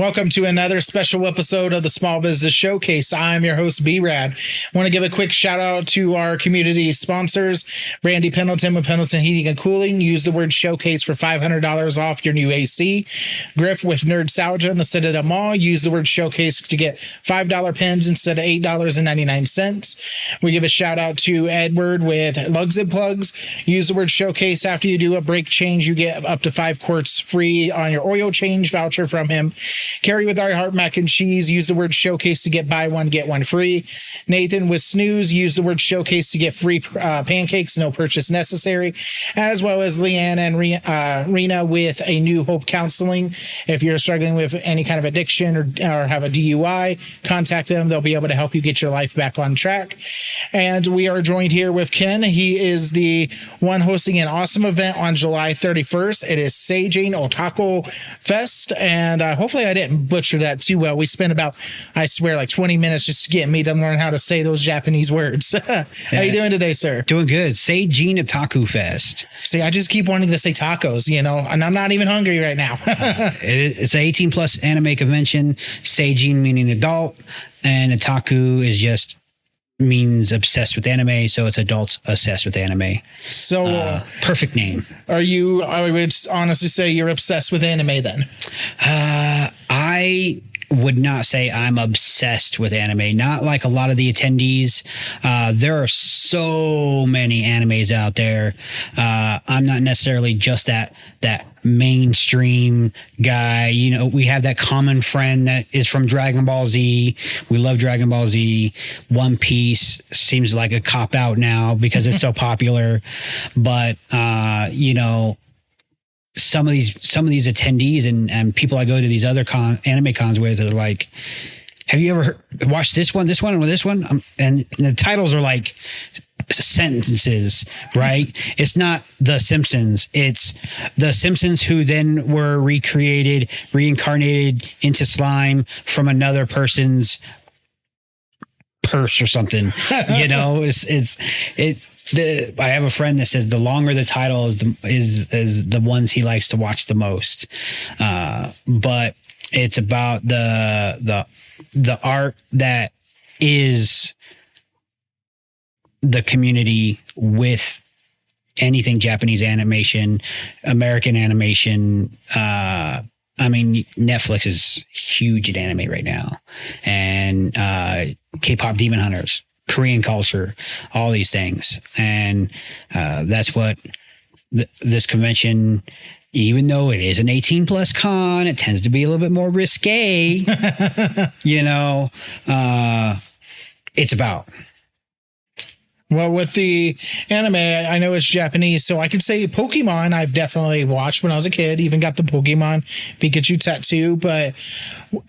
Welcome to another special episode of the Small Business Showcase. I'm your host, B-Rad. I want to give a quick shout out to our community sponsors, Randy Pendleton with Pendleton Heating and Cooling. Use the word showcase for $500 off your new AC. Griff with Nerdsalgia in the Citadel Mall. Use the word showcase to get $5 pens instead of $8.99. We give a shout out to Edward with Lugs and Plugs. Use the word showcase after you do a brake change. You get up to 5 quarts free on your oil change voucher from him. Carrie with I Heart Mac and Cheese, use the word showcase to get buy one, get one free. Nathan with Snooze, use the word showcase to get free pancakes, no purchase necessary. As well as Leanne and Rena with A New Hope Counseling. If you're struggling with any kind of addiction or have a DUI, contact them. They'll be able to help you get your life back on track. And we are joined here with Ken. He is the one hosting an awesome event on July 31st. It is Seijin Otaku Fest. And hopefully I didn't butcher that too well. We spent about, I swear, like 20 minutes just getting me to learn how to say those Japanese words. How you doing today, sir? Doing good. Seijin Otaku Fest. See, I just keep wanting to say tacos, you know, and I'm not even hungry right now. It's an 18 plus anime convention. Seijin meaning adult, and otaku is just means obsessed with anime, so it's adults obsessed with anime. So perfect name. Are you, I would honestly say you're obsessed with anime then? I would not say I'm obsessed with anime. Not like a lot of the attendees. There are so many animes out there. I'm not necessarily just that mainstream guy. You know, we have that common friend that is from Dragon Ball Z. We love Dragon Ball Z. One Piece seems like a cop out now because it's so popular. But you know, some of these attendees and people I go to these other anime cons with are like, have you ever watched this one, or this one? And the titles are like sentences, right? It's not The Simpsons. It's The Simpsons who then were reincarnated into slime from another person's purse or something. You know, I have a friend that says the longer the title is the ones he likes to watch the most. But it's about the art that is the community with anything Japanese animation, American animation. I mean, Netflix is huge at anime right now, and K-pop Demon Hunters, Korean culture, all these things. And that's what this convention, even though it is an 18 plus con, it tends to be a little bit more risque, you know, it's about. Well, with the anime, I know it's Japanese, so I could say Pokemon I've definitely watched when I was a kid, even got the Pokemon Pikachu tattoo,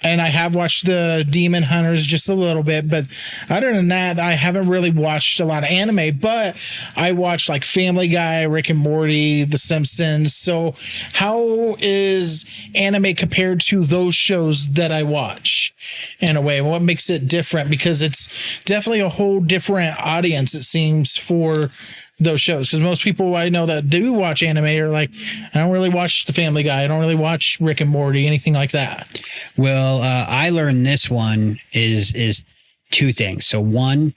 and I have watched the Demon Hunters just a little bit, but other than that, I haven't really watched a lot of anime, but I watched like Family Guy, Rick and Morty, The Simpsons. So how is anime compared to those shows that I watch in a way? What makes it different? Because it's definitely a whole different audience, it seems, for those shows, because most people I know that do watch anime are like, I don't really watch the Family Guy, I don't really watch Rick and Morty, anything like that. Well, I learned this one is two things. So one,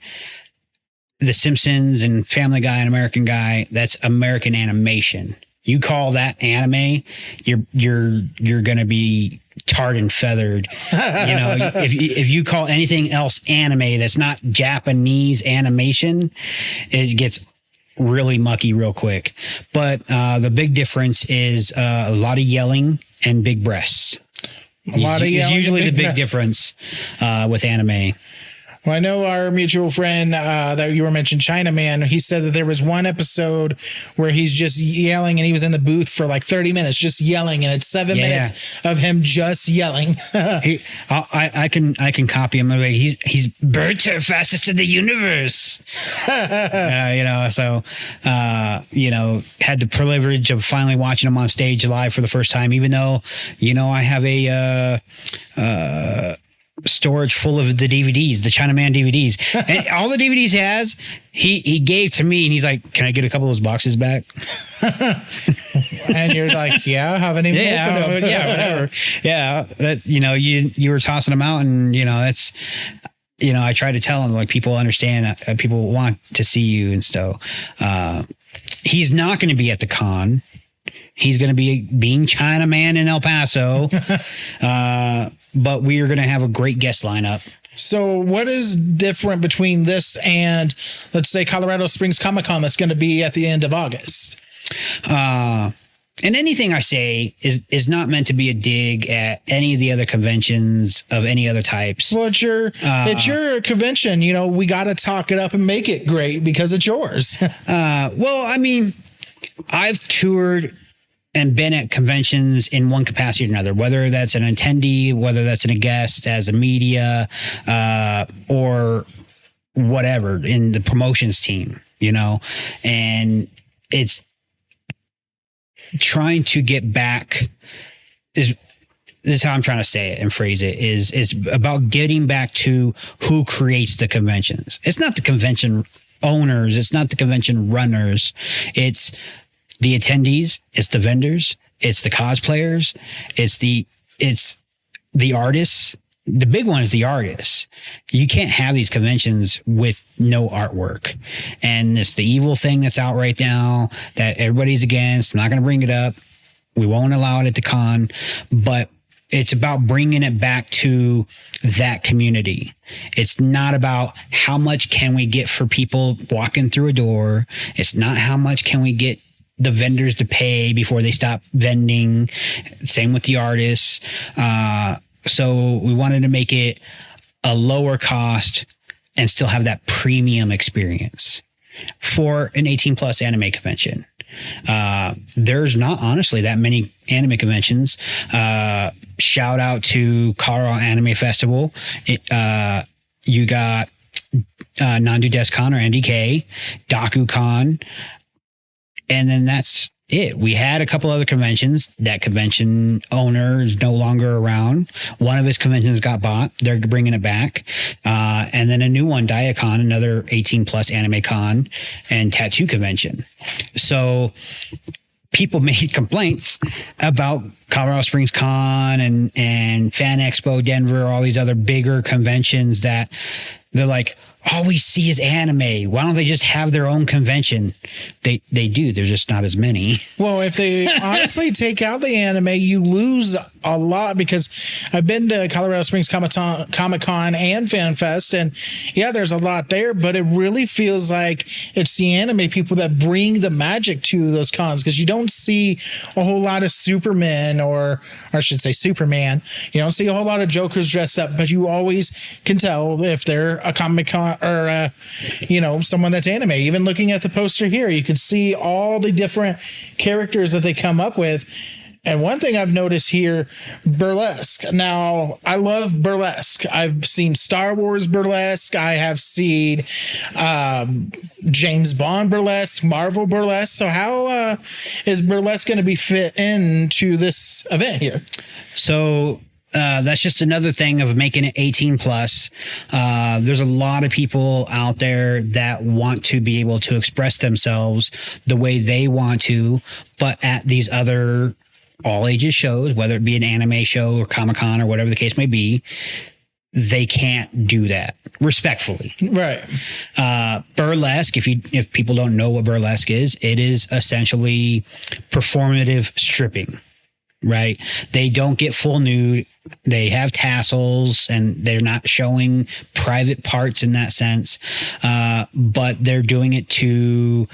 The Simpsons and Family Guy and American Guy, that's American animation. You call that anime, you're gonna be tarred and feathered. You know, if you call anything else anime that's not Japanese animation, it gets really mucky real quick. But the big difference is a lot of yelling and big breasts. A lot of yelling. Is usually the big breasts. difference with anime. Well, I know our mutual friend that you were mentioning, Chinaman, he said that there was one episode where he's just yelling and he was in the booth for like 30 minutes just yelling, and it's 7 minutes of him just yelling. I can copy him. He's birds are fastest in the universe. You know, so you know, had the privilege of finally watching him on stage live for the first time, even though, you know, I have storage full of the DVDs, the Chinaman DVDs. And all the DVDs he has, he gave to me, and he's like, "Can I get a couple of those boxes back?" And you're like, "Yeah, I haven't even opened them." Yeah, whatever. Yeah, that, you were tossing them out, and that's. I try to tell him, like, people understand, people want to see you. And so he's not going to be at the con. He's going to be being Chinaman in El Paso. But we are going to have a great guest lineup. So what is different between this and, let's say, Colorado Springs Comic-Con that's going to be at the end of August? And anything I say is not meant to be a dig at any of the other conventions of any other types. Well, it's your convention. We got to talk it up and make it great because it's yours. Well, I mean, I've toured and been at conventions in one capacity or another, whether that's an attendee, whether that's a guest as a media, or whatever in the promotions team, and it's trying to get back this is how I'm trying to say it and phrase it is about getting back to who creates the conventions. It's not the convention owners. It's not the convention runners. It's the attendees. It's the vendors. It's the cosplayers. It's the artists. The big one is the artists. You can't have these conventions with no artwork. And it's the evil thing that's out right now that everybody's against. I'm not going to bring it up. We won't allow it at the con, but it's about bringing it back to that community. It's not about how much can we get for people walking through a door. It's not how much can we get the vendors to pay before they stop vending. Same with the artists. So we wanted to make it a lower cost and still have that premium experience for an 18 plus anime convention. There's not honestly that many anime conventions. Shout out to Colorado Anime Festival. You got Nandu Descon or NDK, DakuCon, and then that's it. We had a couple other conventions. That convention owner is no longer around. One of his conventions got bought. They're bringing it back. And then a new one, Diacon, another 18 plus anime con and tattoo convention. So people made complaints about Colorado Springs Con and Fan Expo Denver, all these other bigger conventions that they're like, all we see is anime. Why don't they just have their own convention? They do. There's just not as many. Well, if they honestly take out the anime, you lose a lot, because I've been to Colorado Springs Comic-Con and Fan Fest, and yeah, there's a lot there, but it really feels like it's the anime people that bring the magic to those cons, because you don't see a whole lot of Superman, or I should say Superman. You don't see a whole lot of Jokers dressed up, but you always can tell if they're a Comic-Con or someone that's anime. Even looking at the poster here, you could see all the different characters that they come up with. And one thing I've noticed here, burlesque. Now, I love burlesque. I've seen Star Wars burlesque. I have seen James Bond burlesque, Marvel burlesque. So how is burlesque going to be fit into this event here? So that's just another thing of making it 18 plus. There's a lot of people out there that want to be able to express themselves the way they want to, but at these other all ages shows, whether it be an anime show or Comic-Con or whatever the case may be, they can't do that respectfully. Right. Burlesque, if people don't know what burlesque is, it is essentially performative stripping, right? They don't get full nude. They have tassels and they're not showing private parts in that sense. But they're doing it to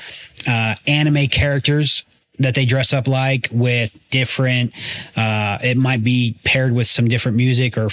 anime characters that they dress up like, with different, it might be paired with some different music or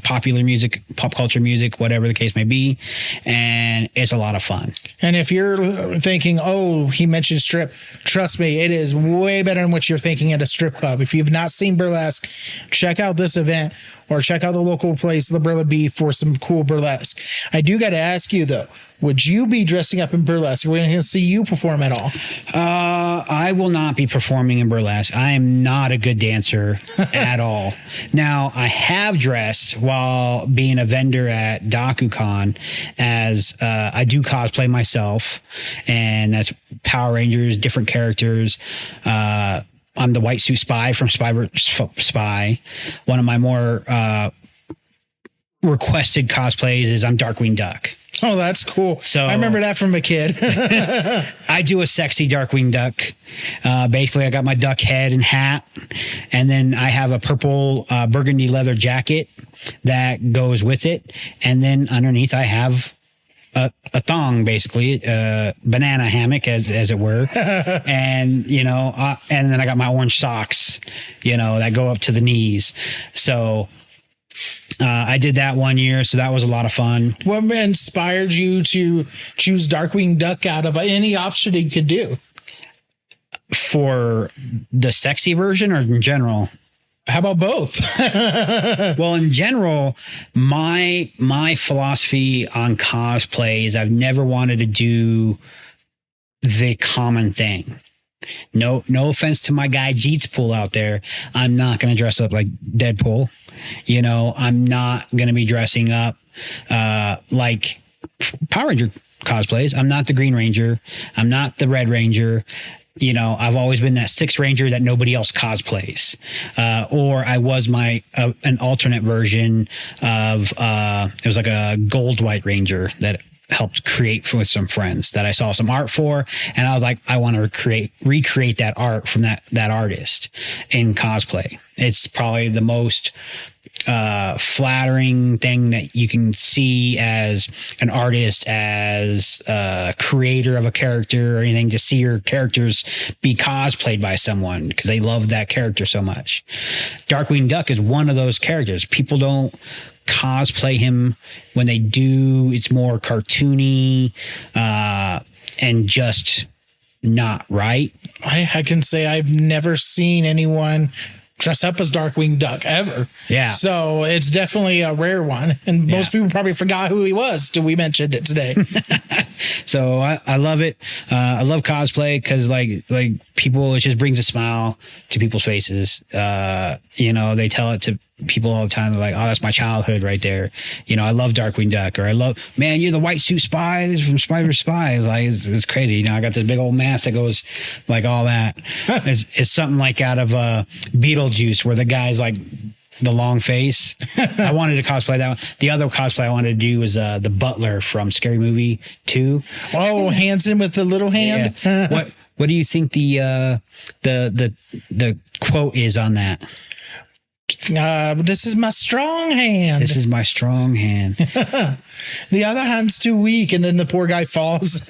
popular music, pop culture music, whatever the case may be. And it's a lot of fun. And if you're thinking, oh, he mentioned strip, trust me, it is way better than what you're thinking at a strip club. If you've not seen burlesque, check out this event. or check out the local place, Librilla B, for some cool burlesque. I do got to ask you though, would you be dressing up in burlesque? Are we going to see you perform at all? I will not be performing in burlesque. I am not a good dancer at all. Now, I have dressed while being a vendor at DakuCon as I do cosplay myself, and that's Power Rangers, different characters. I'm the white suit spy from Spy. One of my more requested cosplays is I'm Darkwing Duck. Oh, that's cool. So I remember that from a kid. I do a sexy Darkwing Duck. Basically, I got my duck head and hat, and then I have a purple burgundy leather jacket that goes with it. And then underneath, I have a thong, basically, banana hammock, as it were. And, and then I got my orange socks, that go up to the knees. So I did that one year, so that was a lot of fun. What inspired you to choose Darkwing Duck out of any option you could do? For the sexy version or in general? How about both? Well, in general, my philosophy on cosplay is I've never wanted to do the common thing. No offense to my guy Jeetspool out there. I'm not going to dress up like Deadpool. I'm not going to be dressing up like Power Ranger cosplays. I'm not the Green Ranger. I'm not the Red Ranger. I've always been that Sixth Ranger that nobody else cosplays. Or I was an alternate version of, it was like a gold white Ranger that helped create with some friends that I saw some art for. And I was like, I want to recreate that art from that artist in cosplay. It's probably the most flattering thing that you can see as an artist, as a creator of a character or anything, to see your characters be cosplayed by someone because they love that character so much. Darkwing Duck is one of those characters. People don't cosplay him. When they do, it's more cartoony and just not right. I can say I've never seen anyone dress up as Darkwing Duck ever. Yeah. So it's definitely a rare one. And most people probably forgot who he was till we mentioned it today. So I love it. I love cosplay because like people, it just brings a smile to people's faces. They tell it to people all the time. They're like, oh, that's my childhood right there. I love Darkwing Duck, or I love, man, you're the white suit spy from Spy vs. Spy. It's crazy. I got this big old mask that goes like all that. It's something like out of Beetlejuice, where the guy's like the long face. I wanted to cosplay that one. The other cosplay I wanted to do was the butler from Scary Movie 2. Oh, Hanson with the little hand. Yeah. What do you think the quote is on that? This is my strong hand. This is my strong hand. The other hand's too weak, and then the poor guy falls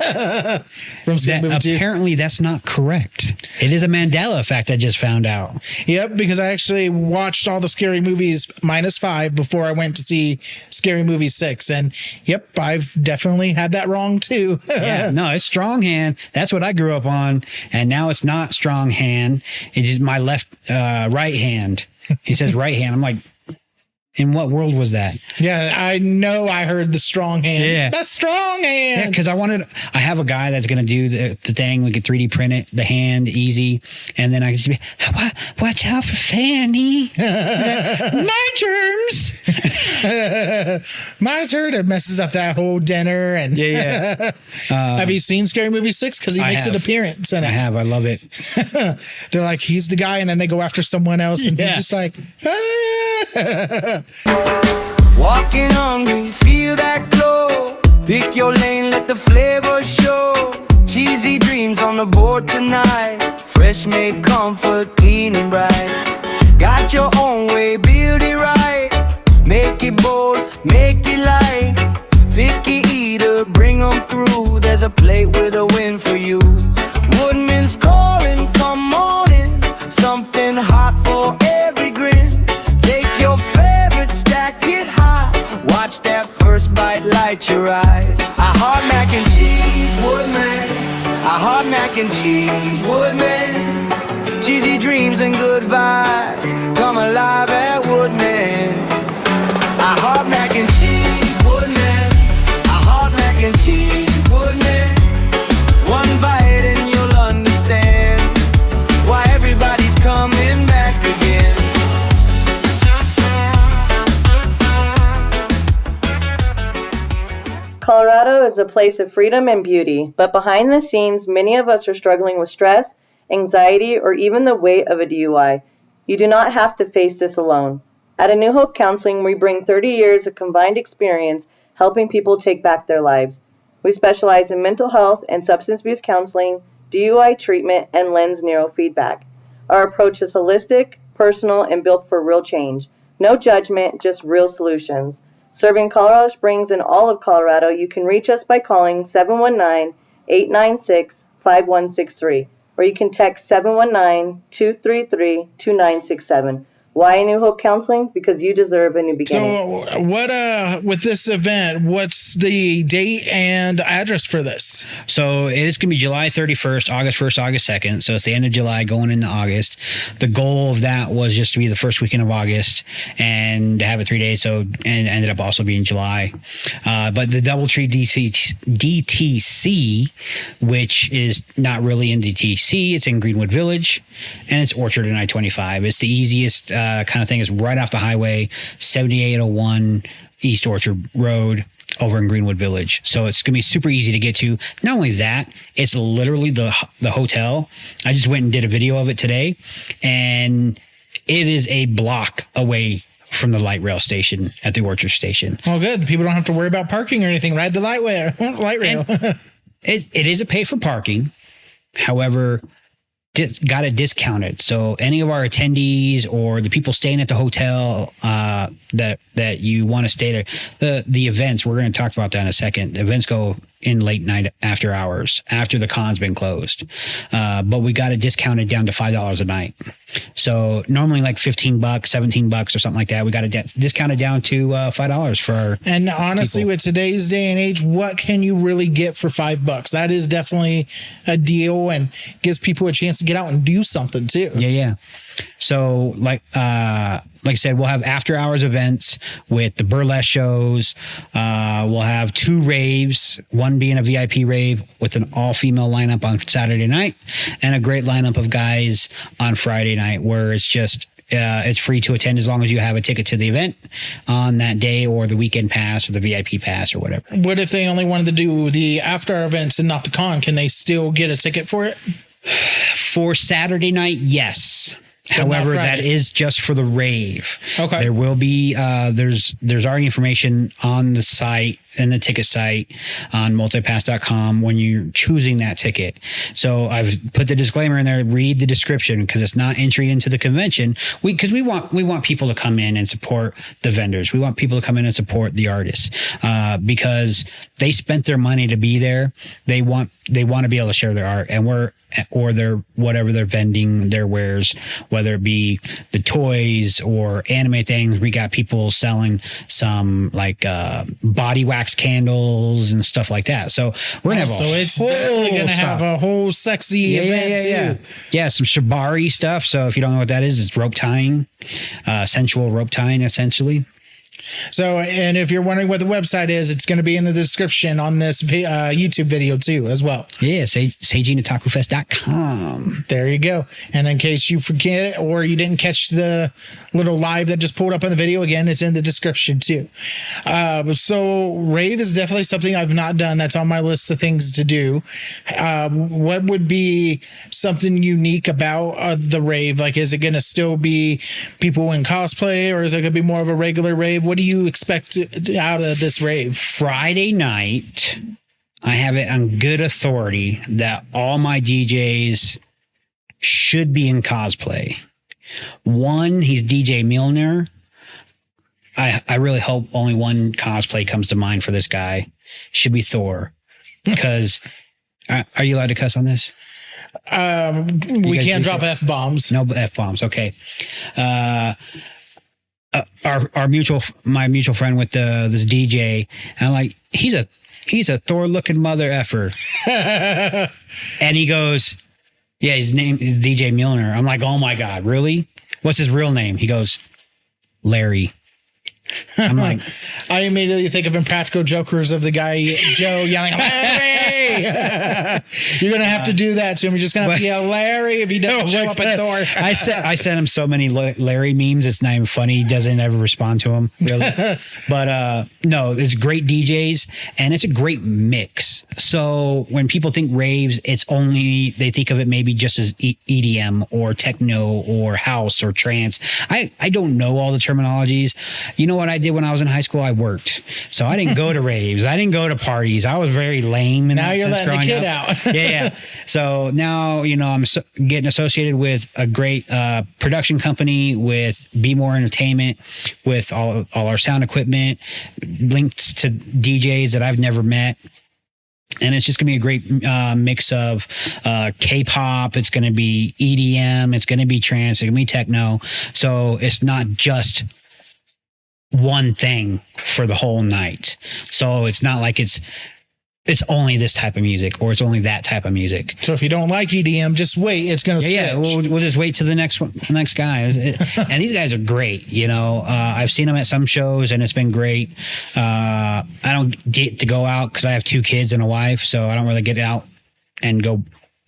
from Scary Movie 2. Apparently, that's not correct. It is a Mandela effect I just found out. Yep, because I actually watched all the Scary Movies -5 before I went to see Scary Movie 6. And yep, I've definitely had that wrong too. Yeah, no, it's strong hand. That's what I grew up on. And now it's not strong hand. It's just my right hand. He says right hand. I'm like, in what world was that? Yeah, I know I heard the strong hand. Yeah. It's my strong hand. Yeah, because I have a guy that's going to do the thing. We could 3D print it, the hand, easy. And then I can just be, watch out for Fanny. My germs. My turd, it messes up that whole dinner. And yeah. Have you seen Scary Movie 6? Because he makes an appearance in it. I have. I love it. They're like, he's the guy, and then they go after someone else, and he's just like, walking hungry, feel that glow. Pick your lane, let the flavor show. Cheesy dreams on the board tonight. Fresh made comfort, clean and bright. Got your own way, build it right. Make it bold, make it light. Picky eater, bring 'em through. There's a plate with a win for you. Woodman's calling, come on in. Something hot for every grin. Take your favorite, stack it high. Watch that first bite light your eyes. I heart mac and cheese, Woodman. I heart mac and cheese, Woodman. Cheesy dreams and good vibes come alive at Woodman. hot mac and cheese, wouldn't it? A hot mac and cheese, wouldn't it? One bite and you'll understand why everybody's coming back again. Colorado is a place of freedom and beauty, but behind the scenes, many of us are struggling with stress, anxiety, or even the weight of a DUI. You do not have to face this alone. At A New Hope Counseling, we bring 30 years of combined experience helping people take back their lives. We specialize in mental health and substance abuse counseling, DUI treatment, and lens neurofeedback. Our approach is holistic, personal, and built for real change. No judgment, just real solutions. Serving Colorado Springs and all of Colorado, you can reach us by calling 719-896-5163, or you can text 719-233-2967. Why A New Hope Counseling? Because you deserve a new beginning. So what with this event, what's the date and address for this? So it's going to be July 31st, August 1st, August 2nd. So it's the end of July going into August. The goal of that was just to be the first weekend of August and have it 3 days. So, and ended up also being July. But the Doubletree DTC, which is not really in DTC, it's in Greenwood Village and it's Orchard and I-25. It's the easiest kind of thing. Is right off the highway, 7801 East Orchard Road over in Greenwood Village. So it's going to be super easy to get to. Not only that, it's literally the hotel. I just went and did a video of it today, and it is a block away from the light rail station at the Orchard station. Oh, good. People don't have to worry about parking or anything. Ride the light rail. It is a pay for parking. However, got it discounted. So any of our attendees or the people staying at the hotel that you want to stay there, the events, we're going to talk about that in a second. The events go in late night after hours, after the con's been closed. But we got it discounted down to $5 a night. So normally like $15, $17 or something like that. We got it discounted down to $5 for our And honestly, people. with today's day and age, what can you really get for $5? That is definitely a deal and gives people a chance to get out and do something too. Yeah. So like I said, we'll have after hours events with the burlesque shows. We'll have 2 raves, one being a VIP rave with an all female lineup on Saturday night and a great lineup of guys on Friday night where it's just, it's free to attend as long as you have a ticket to the event on that day or the weekend pass or the VIP pass or whatever. What if they only wanted to do the after events and not the con? Can they still get a ticket for it? For Saturday night, yes. However, that is just for the rave. Okay. There will be, there's already information on the site and the ticket site on multipass.com when you're choosing that ticket. So I've put the disclaimer in there, read the description because it's not entry into the convention. Because we want people to come in and support the vendors. We want people to come in and support the artists, because they spent their money to be there. They want to be able to share their art or their whatever they're vending, their wares, whether it be the toys or anime things. We got people selling some like body wax candles and stuff like that. So we're gonna have so it's definitely gonna have a whole sexy event too. Yeah, some shibari stuff. So if you don't know what that is, it's rope tying, sensual rope tying essentially. So, and if you're wondering what the website is, it's going to be in the description on this YouTube video too, as well. Yeah, SeijinOtakuFest.com. There you go. And in case you forget or you didn't catch the little live that just pulled up on the video, again, it's in the description too. So rave is definitely something I've not done. That's on my list of things to do. What would be something unique about the rave? Like, is it going to still be people in cosplay or is it going to be more of a regular rave? What do you expect out of this rave? Friday night, I have it on good authority that all my DJs should be in cosplay. One, he's DJ Milner. I really hope only one cosplay comes to mind for this guy. Should be Thor. Because, are you allowed to cuss on this? We can't drop F-bombs. No F-bombs. Okay. My mutual friend with this DJ, and I'm like, he's a Thor looking mother effer. And he goes, yeah, his name is DJ Milner. I'm like, oh my God, really? What's his real name? He goes, Larry. I'm like, I immediately think of Impractical Jokers of the guy Joe yelling, "Larry!" You're gonna have to do that to him. You're just gonna have to yell Larry if he doesn't show up at the door. I sent him so many Larry memes. It's not even funny. He doesn't ever respond to them really. But no, it's great DJs and it's a great mix. So when people think raves, it's only they think of it maybe just as EDM or techno or house or trance. I don't know all the terminologies. You know what I did when I was in high school? I worked. So I didn't go to raves. I didn't go to parties. I was very lame. Now you're letting the kid out. Yeah. So now, I'm getting associated with a great production company, with Be More Entertainment, with all our sound equipment, links to DJs that I've never met. And it's just going to be a great mix of K-pop. It's going to be EDM. It's going to be trance. It's going to be techno. So it's not just one thing for the whole night. So it's not like it's only this type of music or it's only that type of music. So if you don't like EDM, just wait. It's going to switch. Yeah, we'll just wait to the next guy. And these guys are great. I've seen them at some shows and it's been great. I don't get to go out because I have 2 kids and a wife, so I don't really get out and go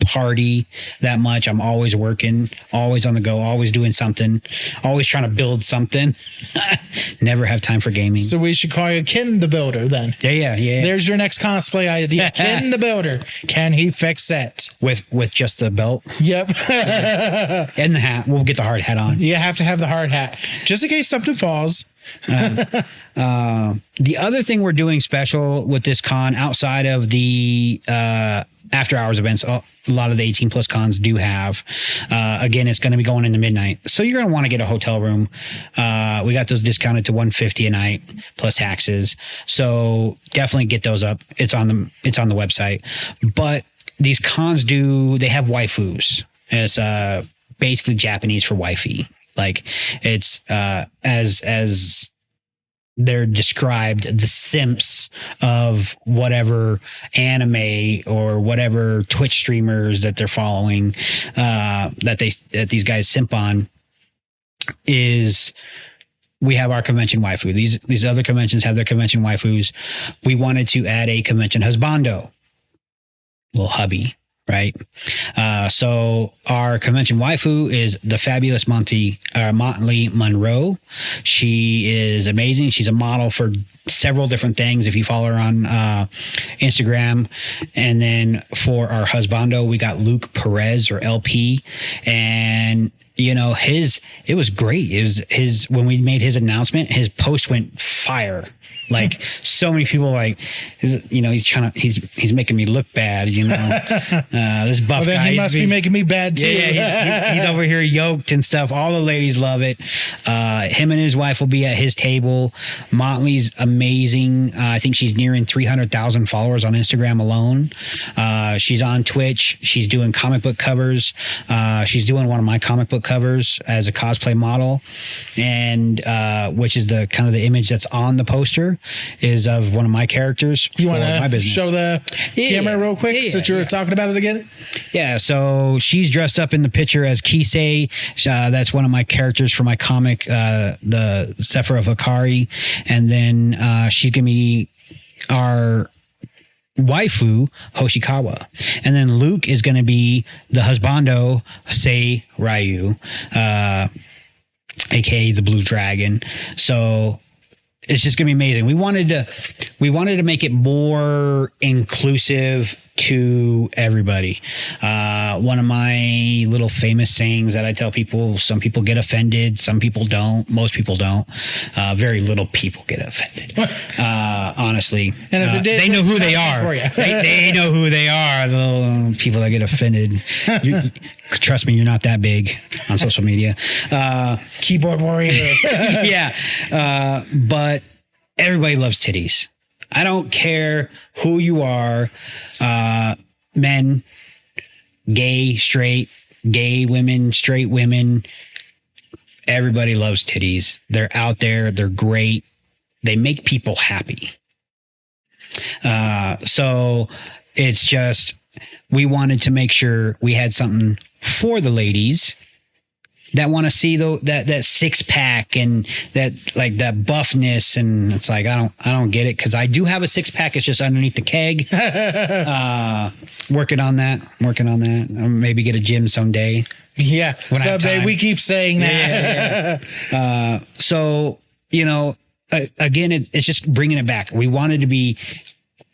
party that much. I'm always working, always on the go, always doing something, always trying to build something. Never have time for gaming. So we should call you Ken the Builder then. Yeah. There's your next cosplay idea. Ken the Builder. Can he fix it? With just the belt? Yep. And the hat. We'll get the hard hat on. You have to have the hard hat just in case something falls. The other thing we're doing special with this con outside of the after hours events, a lot of the 18 plus cons do have. Again, it's going to be going into midnight, so you're going to want to get a hotel room. We got those discounted to $150 a night plus taxes, so definitely get those up. It's on the website. But these cons they have waifus. It's basically Japanese for wifey. Like it's as they're described, the simps of whatever anime or whatever Twitch streamers that they're following, that these guys simp on. Is we have our convention waifu. These other conventions have their convention waifus. We wanted to add a convention husbando, little hubby. Right. So our convention waifu is the fabulous Motley Monroe. She is amazing. She's a model for several different things. If you follow her on Instagram. And then for our husbando, we got Luke Perez or LP. And it was great. It was when we made his announcement, his post went fire. Like so many people he's making me look bad, this buff then guy. He must be making me bad too. Yeah, he's over here yoked and stuff. All the ladies love it. Him and his wife will be at his table. Motley's amazing. I think she's nearing 300,000 followers on Instagram alone. She's on Twitch. She's doing comic book covers. She's doing one of my comic book covers as a cosplay model, and which is the kind of the image that's on the poster is of one of my characters. You want to show the camera real quick since you were talking about it again? Yeah, so she's dressed up in the picture as Kisei. That's one of my characters for my comic, the Sephira of Hikari. And then she's going to be our waifu, Hoshikawa. And then Luke is going to be the husbando, Sei Ryu, aka the Blue Dragon. So it's just gonna be amazing. We wanted to make it more inclusive to everybody. One of my little famous sayings that I tell people: some people get offended, some people don't, most people don't. Very little people get offended. Honestly, and if they know who they are. They know who they are. The little people that get offended. Trust me, you're not that big on social media. Keyboard warrior. Yeah. But everybody loves titties. I don't care who you are. Men, gay, straight, gay women, straight women. Everybody loves titties. They're out there. They're great. They make people happy. So it's just, we wanted to make sure we had something for the ladies that want to see that six pack and that like that buffness, and it's like I don't get it, because I do have a six pack. It's just underneath the keg. Working on that. I'll maybe get a gym someday. Yeah, someday. We keep saying that. Yeah. So again, it's just bringing it back. We wanted to be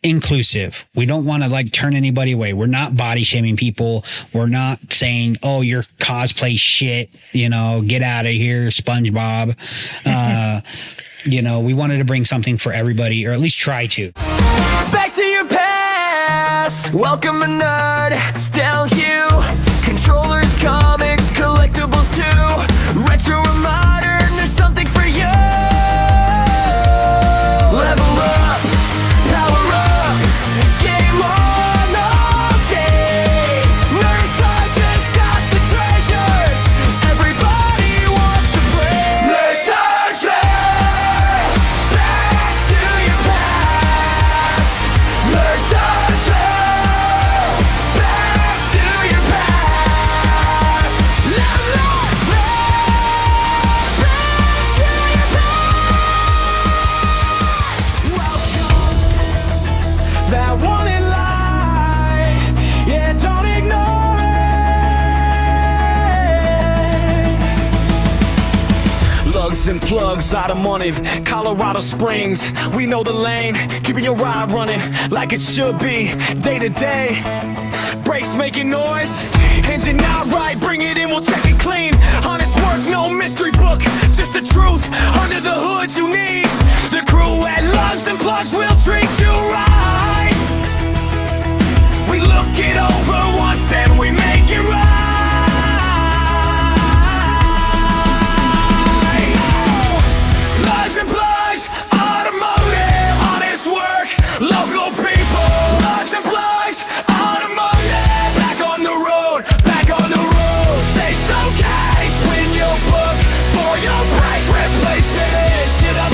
inclusive. We don't want to like turn anybody away. We're not body shaming people. We're not saying, oh, you're cosplay shit, get out of here, SpongeBob. We wanted to bring something for everybody, or at least try to. Back to your past. Welcome a nerd, Stell Hugh. Controllers, comics, collectibles too. Retro or modern, there's something for you. Level up, power up, game on all day. Nerds are just got the treasures. Everybody wants to play. Nerds are back to your past. Nerds are back to your past. Level up, back to your past. Welcome. That wanted lie, yeah, don't ignore it. Lugs and plugs, automotive, Colorado Springs. We know the lane, keeping your ride running like it should be, day to day. Brakes making noise, engine not right, bring it in, we'll check it clean. Honest work, no mystery book, just the truth. Under the hood you need the crew at Lugs and Plugs will treat you right. We look it over once, then we make it right. Lugs and Plugs, automotive, honest work, local people. Lugs and Plugs, automotive, back on the road, back on the road. Say showcase when you book for your brake replacement. Get a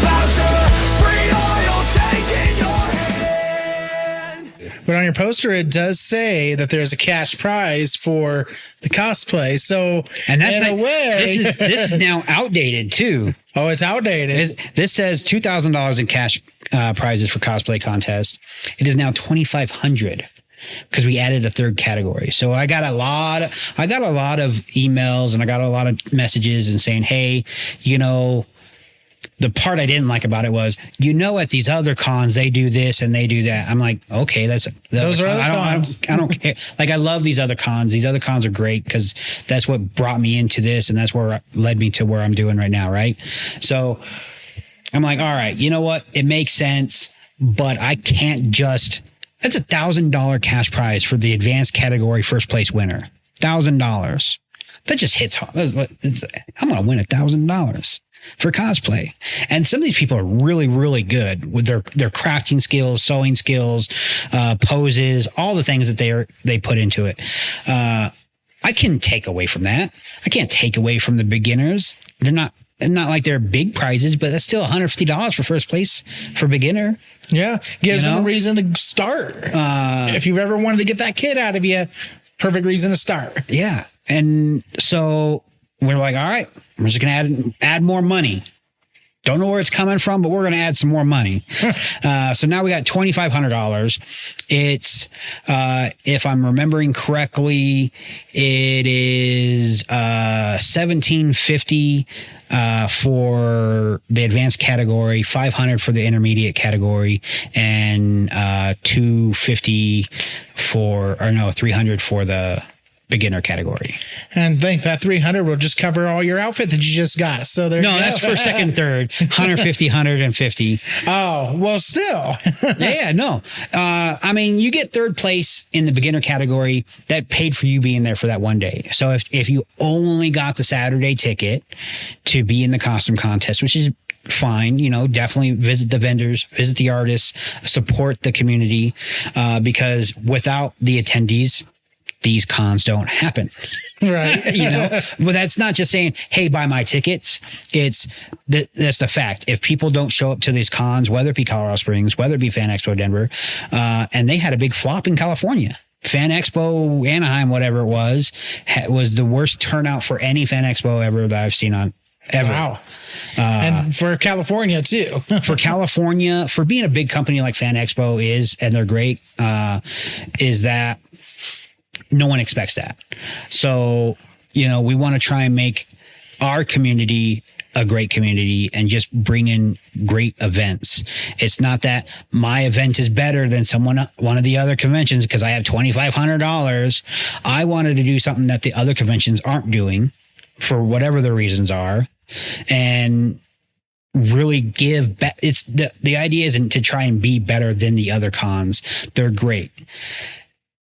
voucher, free oil change in your hand. But on your poster, it does say that there's a cash prize for the cosplay. So, And that's in a way, this is now outdated too. oh, it's outdated. This says $2,000 in cash prizes for cosplay contest. It is now $2,500 because we added a third category. So I got a lot of emails, and I got a lot of messages and saying, hey, the part I didn't like about it was, at these other cons, they do this and they do that. I'm like, okay, Those are other cons. I don't care. Like, I love these other cons. These other cons are great because that's what brought me into this, and that's where led me to where I'm doing right now. Right. So I'm like, all right, you know what? It makes sense, but I can't just, that's $1,000 cash prize for the advanced category first place winner. $1,000. That just hits hard. I'm going to win $1,000 for cosplay. And some of these people are really, really good with their crafting skills, sewing skills, poses, all the things that they put into it. I can take away from that. I can't take away from the beginners. They're not like they're big prizes, but that's still $150 for first place for beginner. Yeah. Gives them a reason to start. If you've ever wanted to get that kid out of you, perfect reason to start. Yeah. And so we're like, all right, we're just going to add more money. Don't know where it's coming from, but we're going to add some more money. So now we got $2,500. It's, if I'm remembering correctly, it is $1,750 for the advanced category, $500 for the intermediate category, and $300 for the beginner category. And think that $300 will just cover all your outfit that you just got. So there. No, that's for second, third. $150, $150. Oh, well, still. No. I mean, you get third place in the beginner category. That paid for you being there for that one day. So if you only got the Saturday ticket to be in the costume contest, which is fine, definitely visit the vendors, visit the artists, support the community, because without the attendees, these cons don't happen. Right. But that's not just saying, hey, buy my tickets. That's the fact. If people don't show up to these cons, whether it be Colorado Springs, whether it be Fan Expo Denver, and they had a big flop in California. Fan Expo Anaheim, whatever it was the worst turnout for any Fan Expo ever that I've seen on ever. Wow. And for California too. For California, for being a big company like Fan Expo is, and they're great, is that no one expects that. So, we want to try and make our community a great community and just bring in great events. It's not that my event is better than one of the other conventions because I have $2,500. I wanted to do something that the other conventions aren't doing for whatever the reasons are, and really give back. It's the idea isn't to try and be better than the other cons. They're great.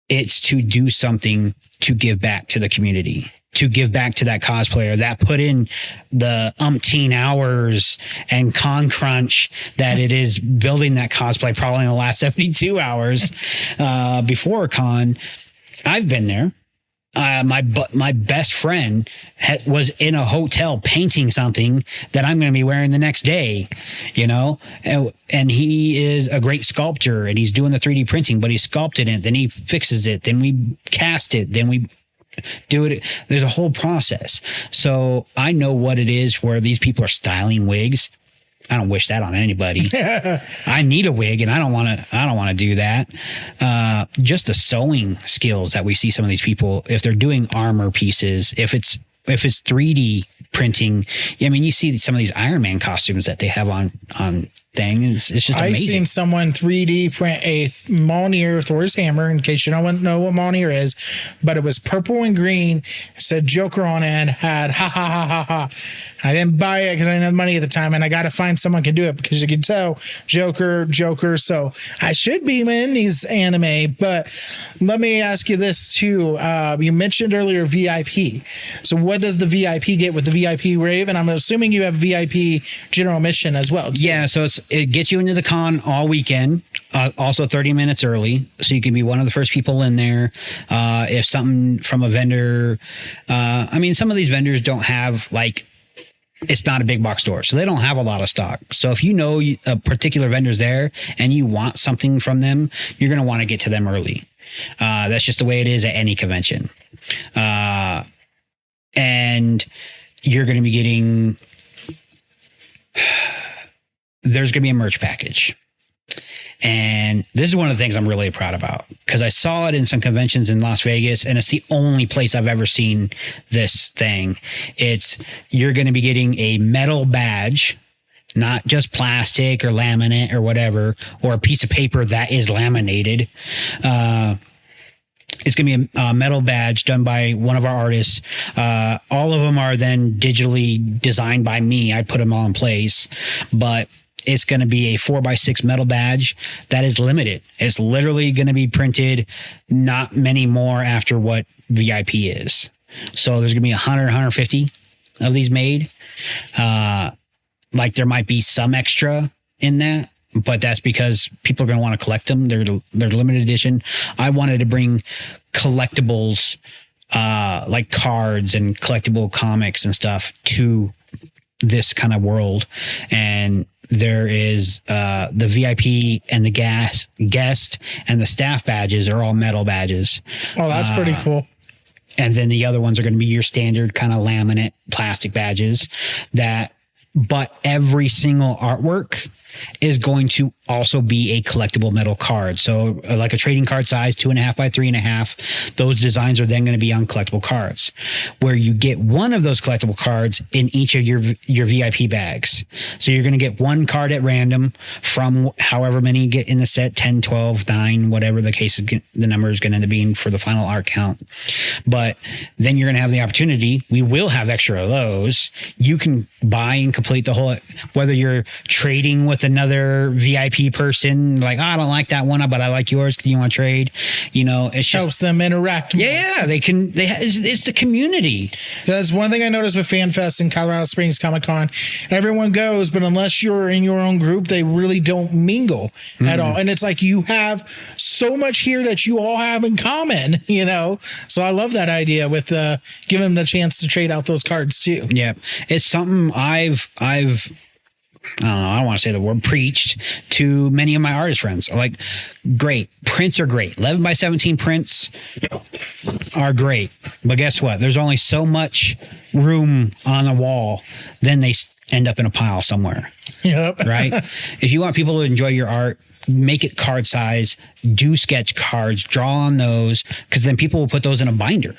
It's to do something to give back to the community, to give back to that cosplayer that put in the umpteen hours and con crunch that it is building that cosplay, probably in the last 72 hours before a con. I've been there. My best friend was in a hotel painting something that I'm going to be wearing the next day, and he is a great sculptor and he's doing the 3D printing, but he sculpted it, then he fixes it, then we cast it, then we do it. There's a whole process. So I know what it is where these people are styling wigs. I don't wish that on anybody. I need a wig and I don't want to do that. Just the sewing skills that we see some of these people, if they're doing armor pieces, if it's 3D printing, you see some of these Iron Man costumes that they have on thing. It's just amazing. I've seen someone 3D print a Mjolnir, Thor's hammer, in case you don't know what Mjolnir is, but it was purple and green. It said Joker on it and had ha ha ha ha ha. I didn't buy it because I didn't have money at the time, and I got to find someone who can do it because you can tell Joker. So I should be in these anime, but let me ask you this too. You mentioned earlier VIP. So what does the VIP get with the VIP rave? And I'm assuming you have VIP general admission as well, too. Yeah, so it gets you into the con all weekend, also 30 minutes early, so you can be one of the first people in there. If something from a vendor, some of these vendors don't have it's not a big box store, so they don't have a lot of stock. So if a particular vendor's there and you want something from them, you're going to want to get to them early. That's just the way it is at any convention. And you're going to be getting, there's going to be a merch package. And this is one of the things I'm really proud about because I saw it in some conventions in Las Vegas, and it's the only place I've ever seen this thing. You're going to be getting a metal badge, not just plastic or laminate or whatever, or a piece of paper that is laminated. It's going to be a metal badge done by one of our artists. All of them are then digitally designed by me. I put them all in place, but it's going to be a 4x6 metal badge that is limited. It's literally going to be printed, not many more after what VIP is. So there's going to be 100, 150 of these made. There might be some extra in that, but that's because people are going to want to collect them. They're limited edition. I wanted to bring collectibles, like cards and collectible comics and stuff to this kind of world. And there is the VIP and the guest and the staff badges are all metal badges. Oh, that's pretty cool. And then the other ones are going to be your standard kind of laminate plastic badges but every single artwork is going to also be a collectible metal card. So like a trading card size, 2.5 by 3.5, those designs are then going to be on collectible cards, where you get one of those collectible cards in each of your VIP bags. So you're going to get one card at random from however many you get in the set, 10, 12, 9, whatever the case is, the number is going to end up being for the final art count. But then you're going to have the opportunity. We will have extra of those. You can buy and complete the whole, whether you're trading with another VIP person, like, oh, I don't like that one, but I like yours. Do you want to trade? It's just helps them interact more. Yeah, it's the community. That's one thing I noticed with FanFest and Colorado Springs Comic Con. Everyone goes, but unless you're in your own group, they really don't mingle at all. And it's like you have so much here that you all have in common, So I love that idea with giving them the chance to trade out those cards too. Yeah, it's something I've I don't know, I don't want to say the word, preached to many of my artist friends. Like, great. Prints are great. 11 by 17 prints are great. But guess what? There's only so much room on the wall. Then they end up in a pile somewhere. Yep. Right? If you want people to enjoy your art, make it card size, do sketch cards, draw on those, because then people will put those in a binder.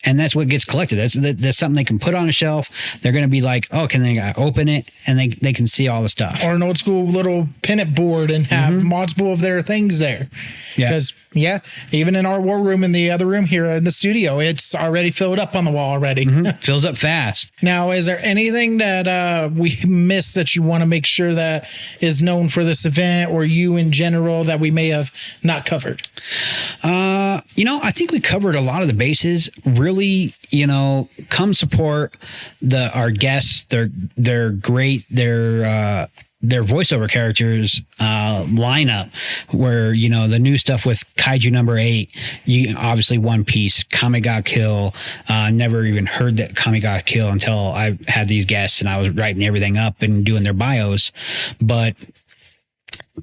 And that's what gets collected. That's something they can put on a shelf. They're going to be like, oh, can they open it? And they can see all the stuff. Or an old school little pennant board and have multiple of their things there. Yeah. Because, even in our war room in the other room here in the studio, it's already filled up on the wall already. Fills up fast. Now, is there anything that we missed that you want to make sure that is known for this event, or you in general that we may have not covered? I think we covered a lot of the bases. Really, come support our guests. They're great. Their voiceover characters lineup, where the new stuff with Kaiju number 8, you obviously One Piece, Kami ga Kill. Never even heard that Kami ga Kill until I had these guests and I was writing everything up and doing their bios. But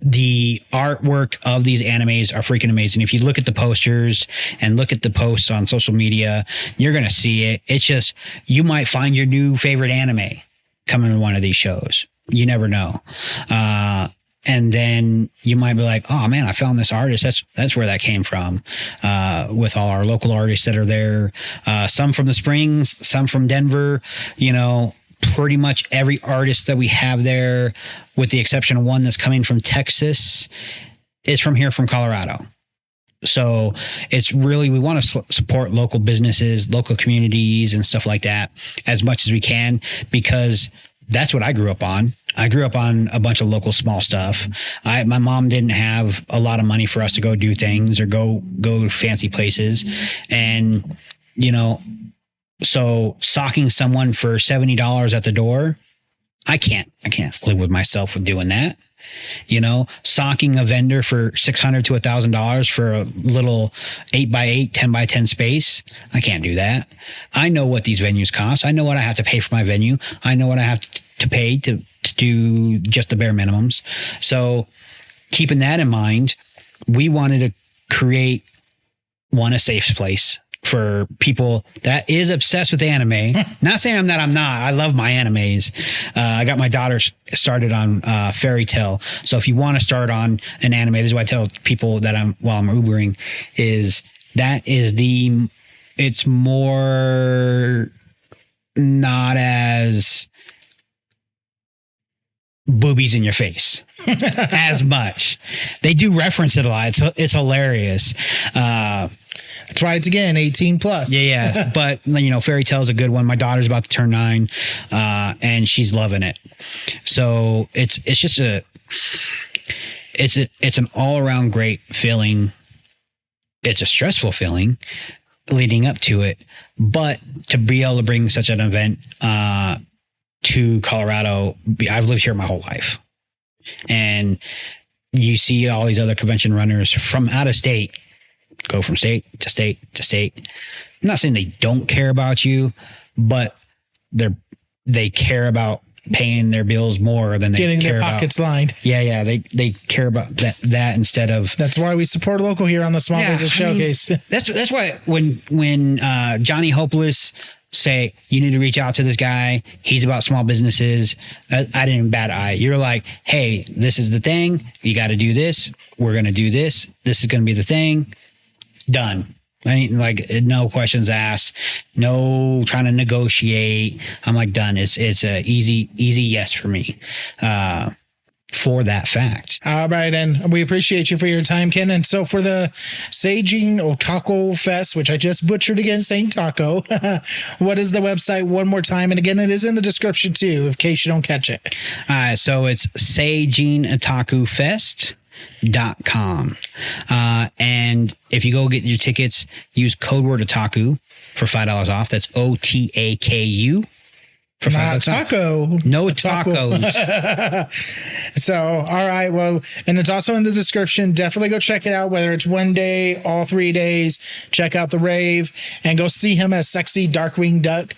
the artwork of these animes are freaking amazing. If you look at the posters and look at the posts on social media, you're going to see it. It's just, you might find your new favorite anime coming to one of these shows. You never know. And then you might be like, oh man, I found this artist. That's where that came from. With all our local artists that are there, some from the Springs, some from Denver, pretty much every artist that we have there, with the exception of one that's coming from Texas, is from here, from Colorado. So it's really, we want to support local businesses, local communities and stuff like that as much as we can, because that's what I grew up on. I grew up on a bunch of local small stuff. My mom didn't have a lot of money for us to go do things or go fancy places. And, so socking someone for $70 at the door, I can't live with myself with doing that. Socking a vendor for $600 to $1,000 for a little 8x8, 10x10 space, I can't do that. I know what these venues cost. I know what I have to pay for my venue. I know what I have to pay to do just the bare minimums. So keeping that in mind, we wanted to create a safe place for people that is obsessed with anime. Not saying that I'm not. I love my animes. I got my daughter started on Fairy Tail. So if you want to start on an anime, this is what I tell people that while I'm Ubering, it's more not as boobies in your face as much. They do reference it a lot. It's hilarious. That's why it's, again, 18 plus. Yeah. But Fairy Tail is a good one. My daughter's about to turn 9, and she's loving it. So it's just it's an all around great feeling. It's a stressful feeling leading up to it, but to be able to bring such an event to Colorado, I've lived here my whole life, and you see all these other convention runners from out of state go from state to state to state. I'm not saying they don't care about you, but they care about paying their bills more than they getting care their pockets lined. Yeah. They care about that instead of. That's why we support local here on the Small Business Showcase. That's why when Johnny Hopeless say you need to reach out to this guy, he's about small businesses, I didn't bat an eye. You're like, hey, this is the thing. You got to do this. We're going to do this. This is going to be the thing. Done. I mean, like, no questions asked, no trying to negotiate. I'm like, done. It's a easy yes for me. For that fact. All right, and we appreciate you for your time, Ken. And so for the Seijin Otaku Fest, which I just butchered again saying taco, what is the website one more time? And again, it is in the description too, in case you don't catch it. So it's Seijin Otaku Fest.com. And if you go get your tickets, use code word otaku for $5 off. That's OTAKU. Not taco. No tacos. So, all right. Well, and it's also in the description. Definitely go check it out, whether it's one day, all 3 days. Check out the rave and go see him as sexy Darkwing Duck.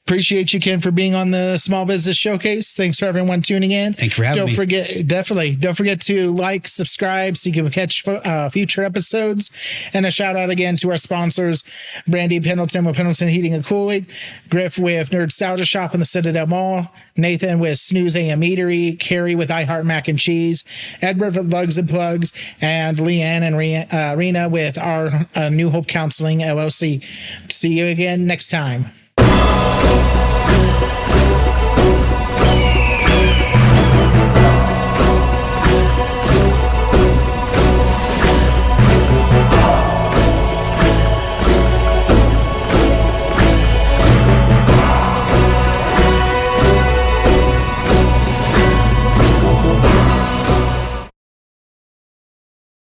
Appreciate you, Ken, for being on the Small Business Showcase. Thanks for everyone tuning in. Thank you for having me. Don't forget to like, subscribe so you can catch future episodes. And a shout out again to our sponsors, Brandy Pendleton with Pendleton Heating and Cooling, Griff with Nerd Nostalgia Shop in the Citadel Mall, Nathan with Snooze AM Eatery, Carrie with iHeart Mac and Cheese, Edward with Lugs and Plugs, and Leanne and Rena with our New Hope Counseling LLC. See you again next time.